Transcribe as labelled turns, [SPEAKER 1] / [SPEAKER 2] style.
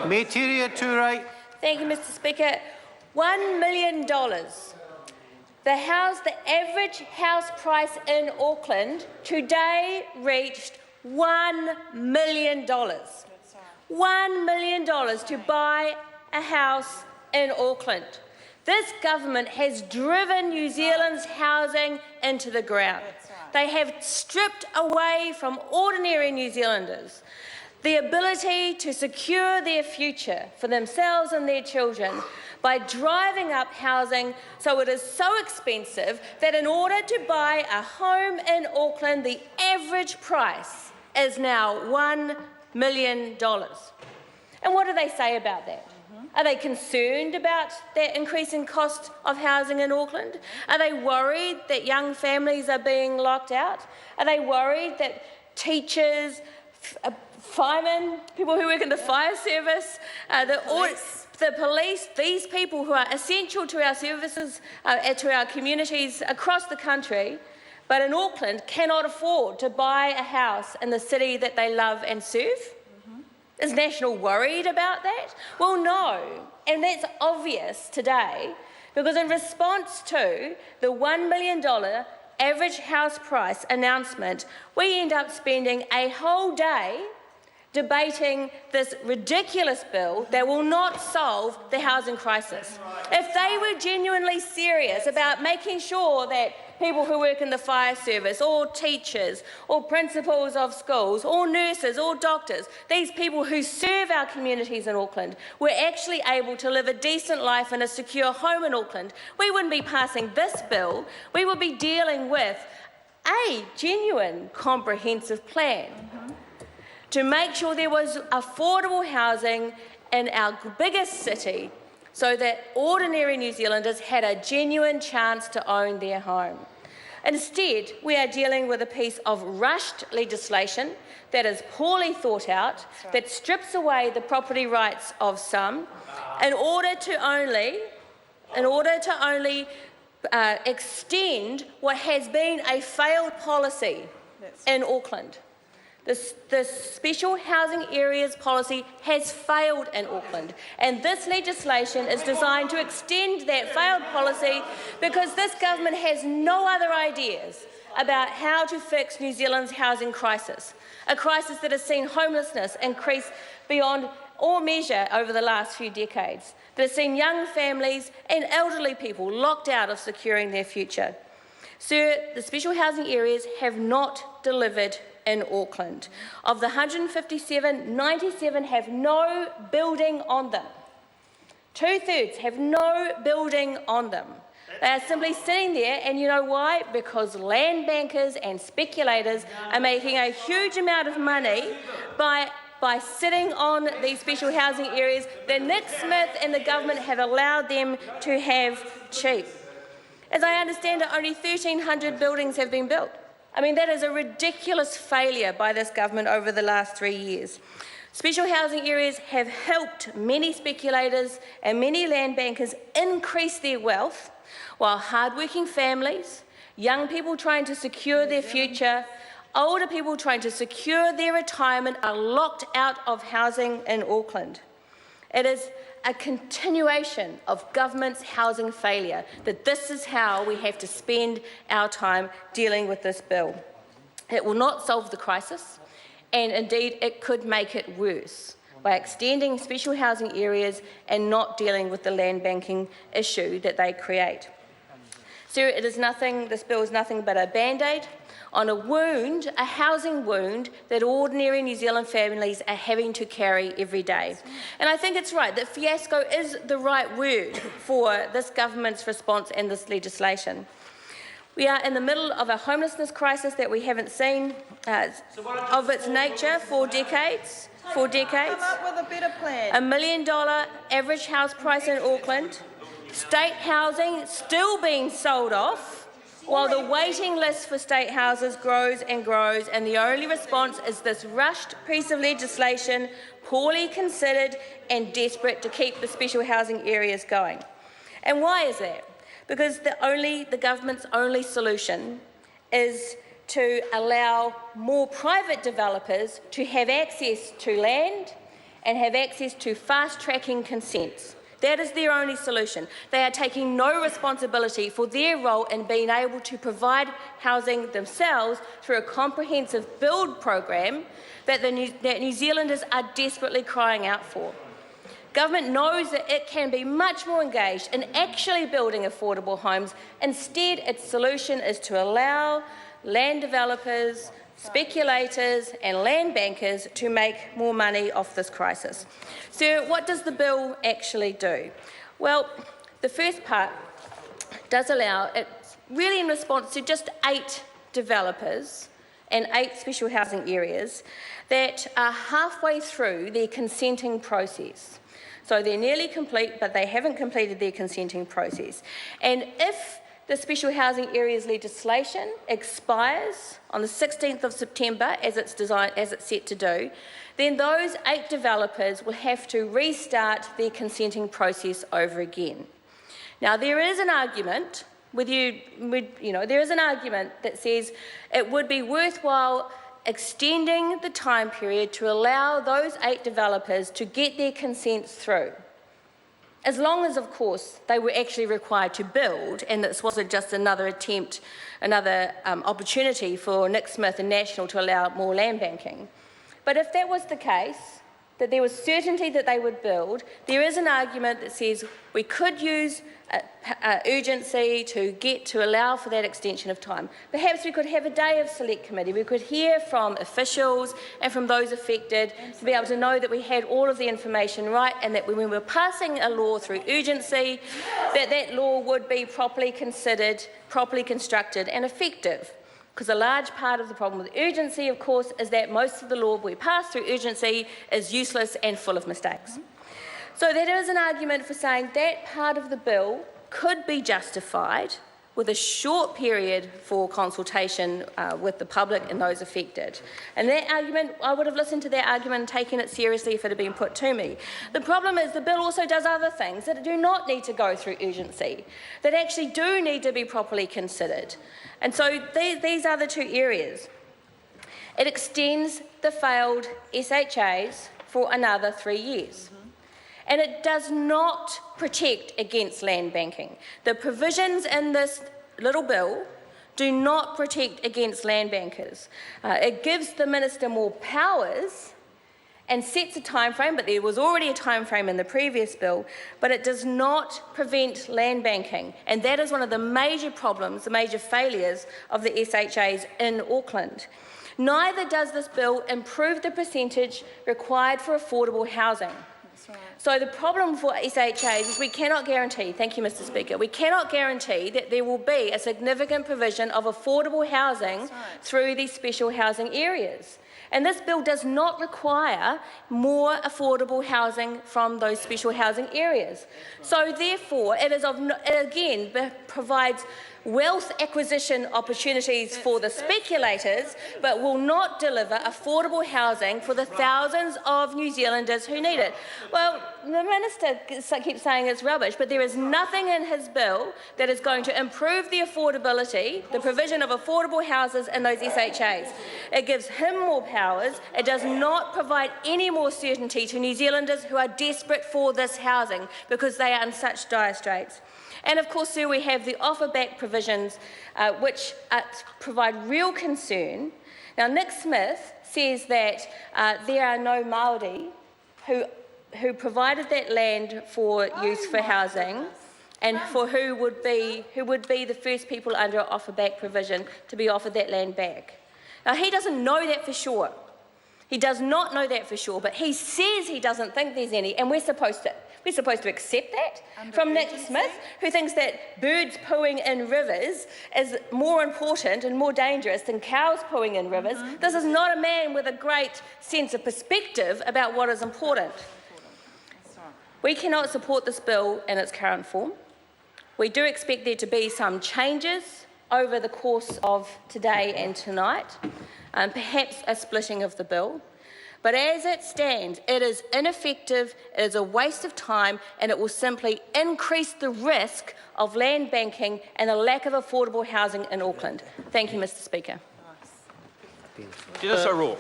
[SPEAKER 1] Materia Turai.
[SPEAKER 2] Thank you, Mr. Speaker. $1 million. The average house price in Auckland today reached $1 million. $1 million to buy a house in Auckland. This government has driven New Zealand's housing into the ground. They have stripped away from ordinary New Zealanders the ability to secure their future for themselves and their children by driving up housing so it is so expensive that in order to buy a home in Auckland, the average price is now $1 million. And what do they say about that? Are they concerned about that increasing cost of housing in Auckland? Are they worried that young families are being locked out? Are they worried that teachers, firemen, people who work in the fire service, the police, these people who are essential to our services, to our communities across the country, but in Auckland cannot afford to buy a house in the city that they love and serve? Is National worried about that? Well, no, and that's obvious today because in response to the $1 million average house price announcement, we end up spending a whole day debating this ridiculous bill that will not solve the housing crisis. If they were genuinely serious about making sure that people who work in the fire service, or teachers, or principals of schools, or nurses, or doctors, these people who serve our communities in Auckland, were actually able to live a decent life in a secure home in Auckland, we wouldn't be passing this bill. We would be dealing with a genuine comprehensive plan to make sure there was affordable housing in our biggest city so that ordinary New Zealanders had a genuine chance to own their home. Instead, we are dealing with a piece of rushed legislation that is poorly thought out, that strips away the property rights of some in order to only extend what has been a failed policy in Auckland. The special housing areas policy has failed in Auckland, and this legislation is designed to extend that failed policy because this government has no other ideas about how to fix New Zealand's housing crisis, a crisis that has seen homelessness increase beyond all measure over the last few decades, that has seen young families and elderly people locked out of securing their future. Sir, the special housing areas have not delivered in Auckland. Of the 157, 97 have no building on them. 2/3 have no building on them. They are simply sitting there, and you know why? Because land bankers and speculators are making a huge amount of money by sitting on these special housing areas that Nick Smith and the government have allowed them to have cheap. As I understand it, only 1,300 buildings have been built. I mean, that is a ridiculous failure by this government over the last 3 years. Special housing areas have helped many speculators and many land bankers increase their wealth, while hardworking families, young people trying to secure their future, older people trying to secure their retirement are locked out of housing in Auckland. It is a continuation of government's housing failure that this is how we have to spend our time dealing with this bill. It will not solve the crisis, and indeed it could make it worse by extending special housing areas and not dealing with the land banking issue that they create. Sir, this bill is nothing but a band-aid on a wound, a housing wound that ordinary New Zealand families are having to carry every day. And I think it's right that fiasco is the right word for this government's response and this legislation. We are in the middle of a homelessness crisis that we haven't seen of its nature for decades.
[SPEAKER 3] Come up with a better plan.
[SPEAKER 2] $1 million average house price in Auckland, state housing still being sold off, while the waiting list for state houses grows and grows, and the only response is this rushed piece of legislation, poorly considered and desperate to keep the special housing areas going. And why is that? Because the government's only solution is to allow more private developers to have access to land and have access to fast-tracking consents. That is their only solution. They are taking no responsibility for their role in being able to provide housing themselves through a comprehensive build program that New Zealanders are desperately crying out for. Government knows that it can be much more engaged in actually building affordable homes. Instead, its solution is to allow land developers, speculators and land bankers to make more money off this crisis. So what does the bill actually do? Well, the first part does allow, it's really in response to just 8 developers and 8 special housing areas that are halfway through their consenting process. So they're nearly complete, but they haven't completed their consenting process. And if the special housing areas legislation expires on the 16th of September, as it's set to do, then those 8 developers will have to restart their consenting process over again. Now, there is an argument there is an argument that says it would be worthwhile extending the time period to allow those 8 developers to get their consents through, as long as, of course, they were actually required to build and this wasn't just another attempt, another opportunity for Nick Smith and National to allow more land banking. But if that was the case, that there was certainty that they would build, there is an argument that says we could use urgency to allow for that extension of time. Perhaps we could have a day of select committee. We could hear from officials and from those affected to be able to know that we had all of the information right, and that when we were passing a law through urgency, that law would be properly considered, properly constructed and effective. Because a large part of the problem with urgency, of course, is that most of the law we pass through urgency is useless and full of mistakes. So there is an argument for saying that part of the bill could be justified with a short period for consultation with the public and those affected. And that argument, I would have listened to that argument and taken it seriously if it had been put to me. The problem is the bill also does other things that do not need to go through urgency, that actually do need to be properly considered. And so these are the 2 areas. It extends the failed SHAs for another 3 years. And it does not protect against land banking. The provisions in this little bill do not protect against land bankers. It gives the minister more powers and sets a time frame, but there was already a time frame in the previous bill, but it does not prevent land banking. And that is one of the major problems, the major failures of the SHAs in Auckland. Neither does this bill improve the percentage required for affordable housing. Right. So the problem for SHAs is we cannot guarantee, thank you Mr Speaker, we cannot guarantee that there will be a significant provision of affordable housing through these special housing areas. And this bill does not require more affordable housing from those special housing areas. So therefore, it again provides wealth acquisition opportunities for the speculators, but will not deliver affordable housing for the thousands of New Zealanders who need it. Well, the minister keeps saying it's rubbish, but there is nothing in his bill that is going to improve the affordability, the provision of affordable houses in those SHAs. It gives him more powers. It does not provide any more certainty to New Zealanders who are desperate for this housing because they are in such dire straits. And of course, sir, we have the offer-back provisions which provide real concern. Now, Nick Smith says that there are no Māori who provided that land for use for housing, and for who would be the first people under an offer-back provision to be offered that land back. Now, he doesn't know that for sure. He does not know that for sure, but he says he doesn't think there's any, and we're supposed to accept that from Nick Smith, who thinks that birds pooing in rivers is more important and more dangerous than cows pooing in rivers. This is not a man with a great sense of perspective about what is important. We cannot support this bill in its current form. We do expect there to be some changes over the course of today and tonight, perhaps a splitting of the bill. But as it stands, it is ineffective, it is a waste of time, and it will simply increase the risk of land banking and the lack of affordable housing in Auckland. Thank you, Mr Speaker.
[SPEAKER 4] Just a rule.